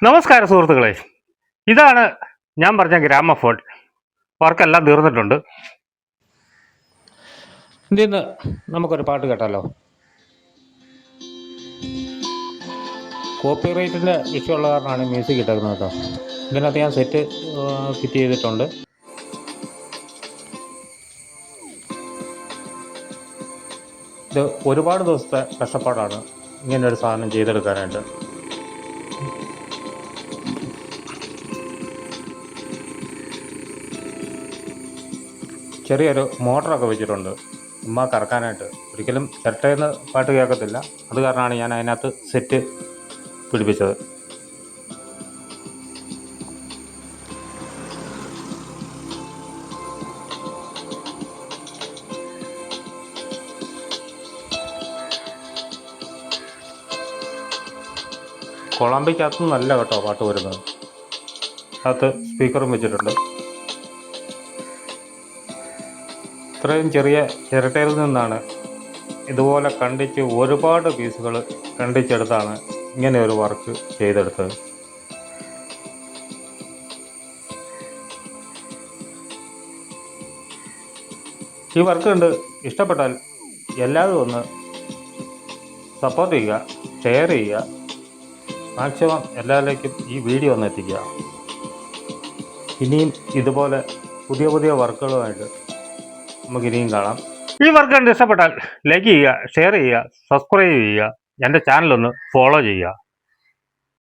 നമസ്കാരം സുഹൃത്തുക്കളെ, ഇതാണ് ഞാൻ പറഞ്ഞ ഗ്രാമഫോൺ. വർക്കെല്ലാം തീർന്നിട്ടുണ്ട്. ഇതിന്ന് നമുക്കൊരു പാട്ട് കേട്ടാലോ? കോപ്പിറൈറ്റിൻ്റെ വിഷയമുള്ള കാരണമാണ് മ്യൂസിക് ഇട്ടേക്കുന്നത് കേട്ടോ. ഇതിനകത്ത് ഞാൻ സെറ്റ് ഫിറ്റ് ചെയ്തിട്ടുണ്ട്. ഇത് ഒരുപാട് ദിവസത്തെ കഷ്ടപ്പാടാണ് ഇങ്ങനൊരു സാധനം ചെയ്തെടുക്കാനായിട്ട്. ചെറിയൊരു മോട്ടറൊക്കെ വെച്ചിട്ടുണ്ട് ഉമ്മ കറക്കാനായിട്ട്. ഒരിക്കലും ചിരട്ടയെന്ന് പാട്ട് കേൾക്കത്തില്ല, അത് കാരണമാണ് ഞാൻ അതിനകത്ത് സെറ്റ് പിടിപ്പിച്ചത്. കൊളാമ്പിക്കകത്തും നല്ല കേട്ടോ പാട്ട് വരുന്നത്. അകത്ത് സ്പീക്കറും വെച്ചിട്ടുണ്ട്. ഇത്രയും ചെറിയ ചിരട്ടയിൽ നിന്നാണ് ഇതുപോലെ കണ്ടിച്ച് ഒരുപാട് പീസുകൾ കണ്ടിച്ചെടുത്താണ് ഇങ്ങനെ ഒരു വർക്ക് ചെയ്തെടുത്തത്. ഈ വർക്ക് കണ്ട് ഇഷ്ടപ്പെട്ടാൽ എല്ലാവരും ഒന്ന് സപ്പോർട്ട് ചെയ്യുക, ഷെയർ ചെയ്യുക, മാക്സിമം എല്ലാവരിലേക്കും ഈ വീഡിയോ ഒന്ന് എത്തിക്കുക. ഇനിയും ഇതുപോലെ പുതിയ പുതിയ വർക്കുകളുമായിട്ട് നമുക്ക് ഇനിയും കാണാം. ഈ വർക്ക് കണ്ട് ഇഷ്ടപ്പെട്ടാൽ ലൈക്ക് ചെയ്യുക, ഷെയർ ചെയ്യുക, സബ്സ്ക്രൈബ് ചെയ്യുക, എൻ്റെ ചാനലൊന്ന് ഫോളോ ചെയ്യുക.